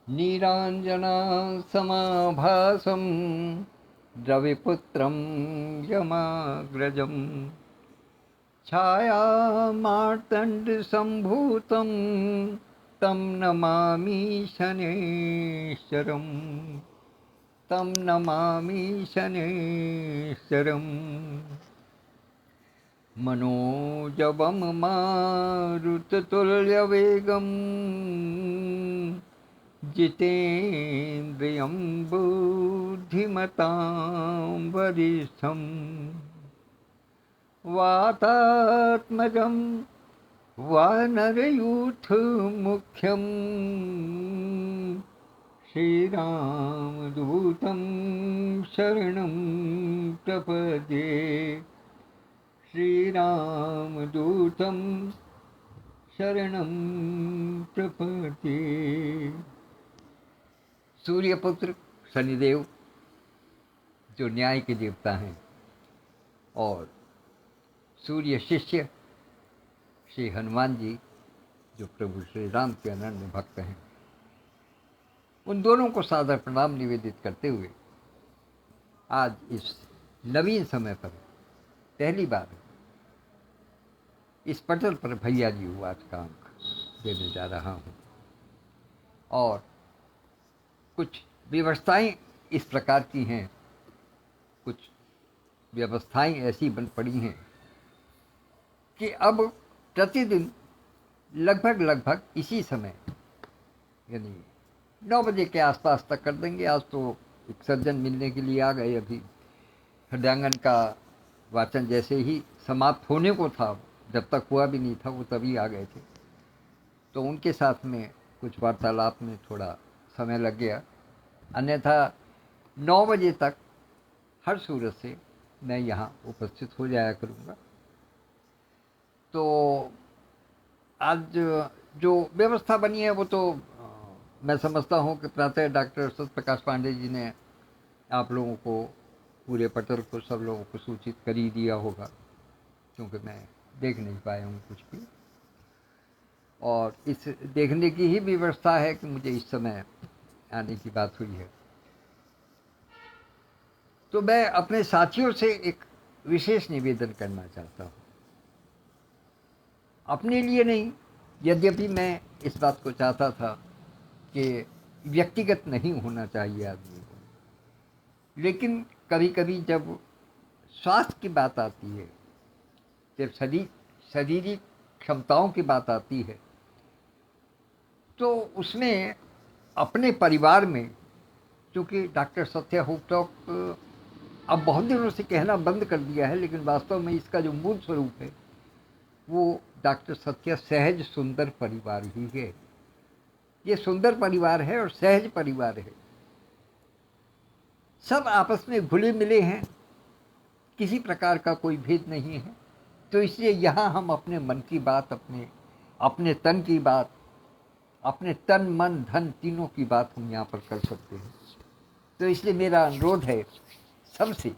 नीराञ्जनासमाभासं रविपुत्रं यमाग्रजं छायामार्तण्डसम्भूतं तं नमामि शनैश्वरं तं नमामि शनैश्वरम्। मनोजवं मारुततुल्यवेगं जितेन्द्रियं बुद्धिमतां वरिष्ठं वातात्मजं वानरयूथमुख्यं श्रीरामदूतं शरणं प्रपद्ये। श्रीरामदूतं शरणं प्रपद्ये। सूर्यपुत्र शनिदेव जो न्याय के देवता हैं और सूर्य शिष्य श्री हनुमान जी जो प्रभु श्री राम के अनन्य भक्त हैं, उन दोनों को सादर प्रणाम निवेदित करते हुए आज इस नवीन समय पर पहली बार इस पटल पर भैया जी हुआ का अंक देने जा रहा हूँ। और कुछ व्यवस्थाएं इस प्रकार की हैं, कुछ व्यवस्थाएं ऐसी बन पड़ी हैं कि अब प्रतिदिन लगभग इसी समय यानी 9 बजे के आसपास तक कर देंगे। आज तो एक सज्जन मिलने के लिए आ गए, अभी हृदयांगन का वाचन जैसे ही समाप्त होने को था, जब तक हुआ भी नहीं था वो तभी आ गए थे, तो उनके साथ में कुछ वार्तालाप में थोड़ा समय लग गया। अन्यथा 9 बजे तक हर सूरत से मैं यहाँ उपस्थित हो जाया करूँगा। तो आज जो व्यवस्था बनी है वो तो मैं समझता हूँ कि प्रातः डॉक्टर सत्यप्रकाश पांडे जी ने आप लोगों को, पूरे पटल को, सब लोगों को सूचित कर ही दिया होगा, क्योंकि मैं देख नहीं पाया हूँ कुछ भी। और इस देखने की ही व्यवस्था है कि मुझे इस समय आने की बात हुई है। तो मैं अपने साथियों से एक विशेष निवेदन करना चाहता हूँ, अपने लिए नहीं, यद्यपि मैं इस बात को चाहता था कि व्यक्तिगत नहीं होना चाहिए आदमी को, लेकिन कभी कभी जब स्वास्थ्य की बात आती है, जब शारीरिक क्षमताओं की बात आती है, तो उसमें अपने परिवार में, क्योंकि डॉक्टर सत्य हुकटॉक अब बहुत दिनों से कहना बंद कर दिया है, लेकिन वास्तव में इसका जो मूल स्वरूप है वो डॉक्टर सत्य सहज सुंदर परिवार ही है। ये सुंदर परिवार है और सहज परिवार है, सब आपस में घुले मिले हैं, किसी प्रकार का कोई भेद नहीं है। तो इसलिए यहाँ हम अपने मन की बात, अपने तन की बात, अपने तन मन धन तीनों की बात हम यहाँ पर कर सकते हैं। तो इसलिए मेरा अनुरोध है सबसे,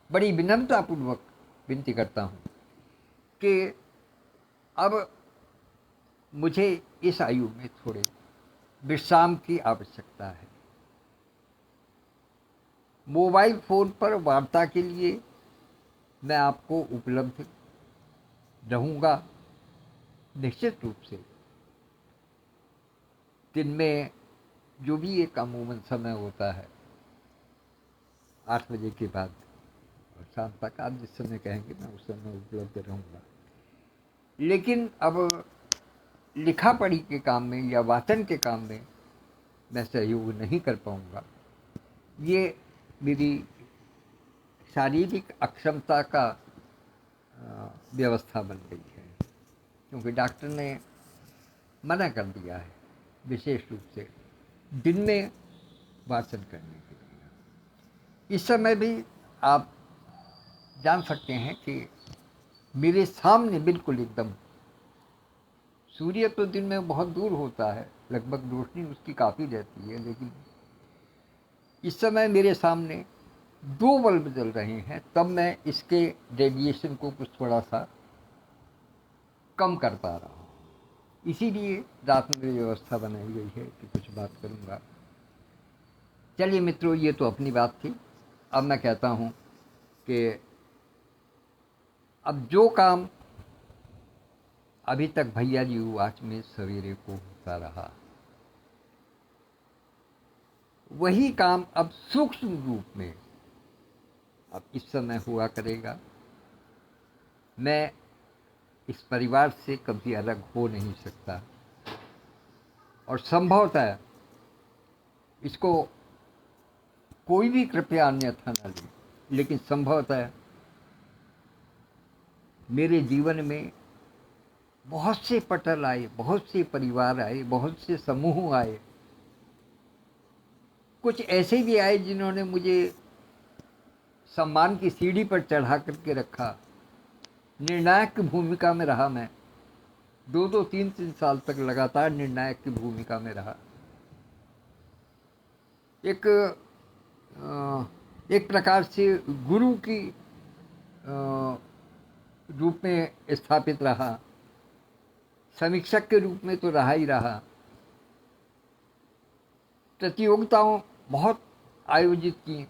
बड़ी विनम्रतापूर्वक विनती करता हूँ कि अब मुझे इस आयु में थोड़े विश्राम की आवश्यकता है। मोबाइल फ़ोन पर वार्ता के लिए मैं आपको उपलब्ध रहूँगा निश्चित रूप से। दिन में जो भी एक अमूमन समय होता है 8 बजे के बाद और शाम तक, आप जिस समय कहेंगे मैं उस समय उपलब्ध रहूँगा। लेकिन अब लिखा पढ़ी के काम में या वाचन के काम में मैं सहयोग नहीं कर पाऊँगा। ये मेरी शारीरिक अक्षमता का व्यवस्था बन गई है, क्योंकि डॉक्टर ने मना कर दिया है विशेष रूप से दिन में वाचन करने के लिए। इस समय भी आप जान सकते हैं कि मेरे सामने बिल्कुल एकदम, सूर्य तो दिन में बहुत दूर होता है, लगभग रोशनी उसकी काफ़ी रहती है, लेकिन इस समय मेरे सामने 2 बल्ब जल रहे हैं, तब मैं इसके रेडिएशन को कुछ थोड़ा सा कम कर पा रहा हूँ। इसीलिए रात में व्यवस्था बनाई गई है कि कुछ बात करूँगा। चलिए मित्रों, ये तो अपनी बात थी। अब मैं कहता हूँ कि अब जो काम अभी तक भैया जी वाच में सवेरे को होता रहा, वही काम अब सूक्ष्म रूप में अब इस समय हुआ करेगा। मैं इस परिवार से कभी अलग हो नहीं सकता, और संभवतः इसको कोई भी कृपया अन्यथा न ले, लेकिन संभवतः मेरे जीवन में बहुत से पटल आए, बहुत से परिवार आए, बहुत से समूह आए। कुछ ऐसे भी आए जिन्होंने मुझे सम्मान की सीढ़ी पर चढ़ा करके रखा। निर्णायक की भूमिका में रहा मैं, 2-2, 3-3 साल तक लगातार निर्णायक की भूमिका में रहा। एक प्रकार से गुरु की रूप में स्थापित रहा, समीक्षक के रूप में तो रहा ही रहा। प्रतियोगिताओं बहुत आयोजित की,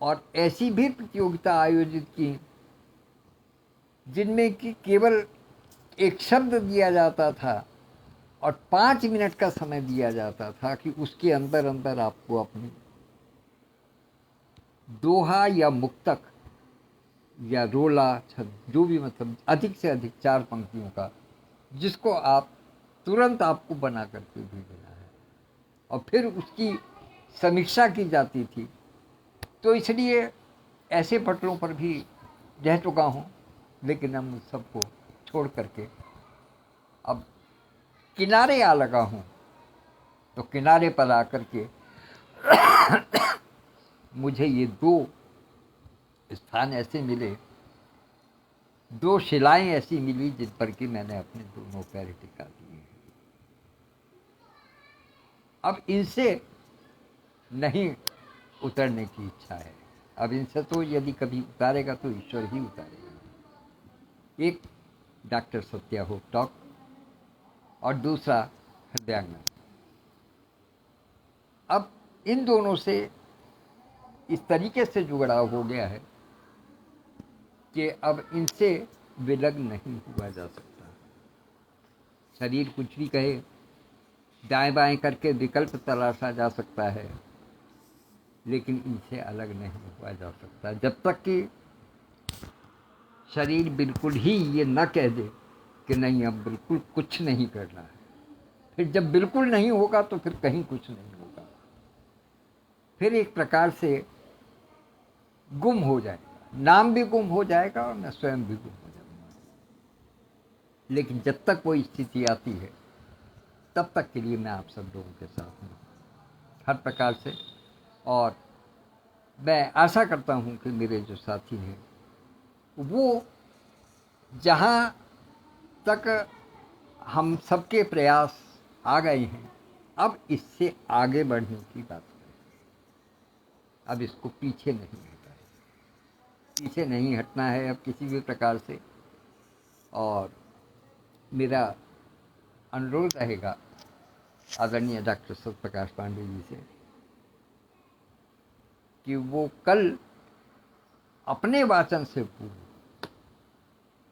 और ऐसी भी प्रतियोगिता आयोजित की जिनमें कि केवल एक शब्द दिया जाता था और 5 मिनट का समय दिया जाता था कि उसके अंदर अंदर आपको अपनी दोहा या मुक्तक या रोला छंद, जो भी मतलब अधिक से अधिक 4 पंक्तियों का, जिसको आप तुरंत आपको बना करके भी देना है, और फिर उसकी समीक्षा की जाती थी। तो इसलिए ऐसे पटलों पर भी रह चुका हूँ, लेकिन हम सबको छोड़ करके अब किनारे आ लगा हूँ। तो किनारे पर आकर के मुझे ये 2 स्थान ऐसे मिले, 2 शिलाएं ऐसी मिली जिन पर कि मैंने अपने दोनों पैर टिका दिए। अब इनसे नहीं उतरने की इच्छा है। अब इनसे तो यदि कभी उतारेगा तो ईश्वर ही उतारेगा। एक डॉक्टर सत्या होपटॉक और दूसरा हृदयांगना। अब इन दोनों से इस तरीके से जुड़ाव हो गया है कि अब इनसे विलग नहीं हुआ जा सकता। शरीर कुछ भी कहे, दाएं बाएं करके विकल्प तलाशा जा सकता है, लेकिन इनसे अलग नहीं हुआ जा सकता जब तक कि शरीर बिल्कुल ही ये न कह दे कि नहीं, अब बिल्कुल कुछ नहीं करना है। फिर जब बिल्कुल नहीं होगा तो फिर कहीं कुछ नहीं होगा, फिर एक प्रकार से गुम हो जाएगा, नाम भी गुम हो जाएगा और मैं स्वयं भी गुम हो जाऊंगा। लेकिन जब तक वो स्थिति आती है तब तक के लिए मैं आप सब लोगों के साथ हूँ हर प्रकार से। और मैं आशा करता हूँ कि मेरे जो साथी हैं वो जहाँ तक हम सबके प्रयास आ गए हैं, अब इससे आगे बढ़ने की बात करें। अब इसको पीछे नहीं हटना है, पीछे नहीं हटना है अब किसी भी प्रकार से। और मेरा अनुरोध रहेगा आदरणीय डॉक्टर सत्यप्रकाश पांडे जी से कि वो कल अपने वाचन से पूर्व,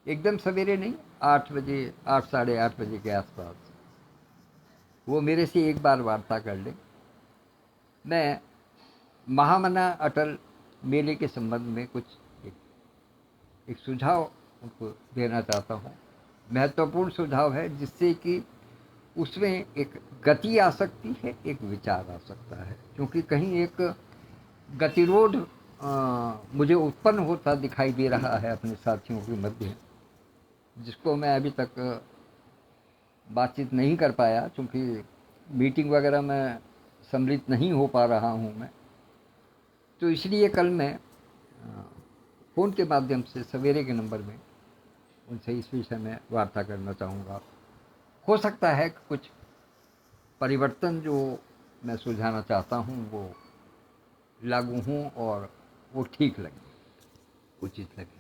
एकदम सवेरे नहीं, 8 बजे, 8 साढ़े 8 बजे के आसपास वो मेरे से एक बार वार्ता कर ले। मैं महामना अटल मेले के संबंध में कुछ एक सुझाव उनको देना चाहता हूँ। महत्वपूर्ण सुझाव है, जिससे कि उसमें एक गति आ सकती है, एक विचार आ सकता है। क्योंकि कहीं एक गतिरोध मुझे उत्पन्न होता दिखाई दे रहा है अपने साथियों के मध्य, जिसको मैं अभी तक बातचीत नहीं कर पाया, क्योंकि मीटिंग वगैरह में सम्मिलित नहीं हो पा रहा हूँ मैं। तो इसलिए कल मैं फ़ोन के माध्यम से सवेरे के नंबर में उनसे इस विषय में वार्ता करना चाहूँगा। हो सकता है कि कुछ परिवर्तन जो मैं सुझाना चाहता हूँ वो लागू हों और वो ठीक लगे, उचित लगे।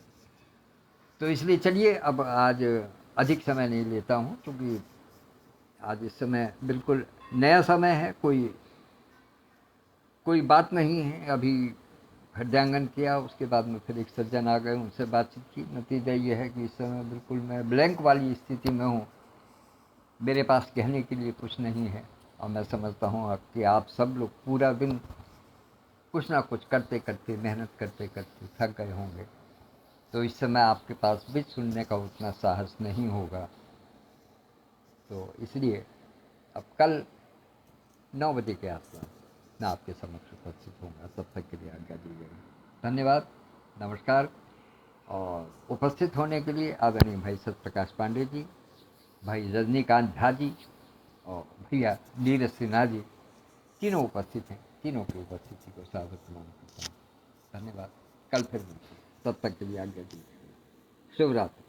तो इसलिए चलिए अब आज अधिक समय नहीं लेता हूँ, क्योंकि आज इस समय बिल्कुल नया समय है, कोई बात नहीं है। अभी हृदयांगन किया, उसके बाद में फिर एक सज्जन आ गए, उनसे बातचीत की। नतीजा ये है कि इस समय बिल्कुल मैं ब्लैंक वाली स्थिति में हूँ, मेरे पास कहने के लिए कुछ नहीं है। और मैं समझता हूँ कि आप सब लोग पूरा दिन कुछ ना कुछ करते करते, मेहनत करते करते थक गए होंगे, तो इस समय आपके पास भी सुनने का उतना साहस नहीं होगा। तो इसलिए अब कल 9 बजे के आसपास मैं आपके समक्ष उपस्थित होऊंगा। तब तक के लिए आज्ञा दीजिएगा। धन्यवाद, नमस्कार। और उपस्थित होने के लिए आदरणीय भाई सत्यप्रकाश पांडे जी, भाई रजनीकांत झा जी और भैया नीरज सिन्हा जी, तीनों उपस्थित हैं। तीनों की उपस्थिति को सादर प्रणाम करता हूँ। धन्यवाद, कल फिर मिलते हैं। तब तक के लिए आज्ञा दीजिए। शुभ रात्रि।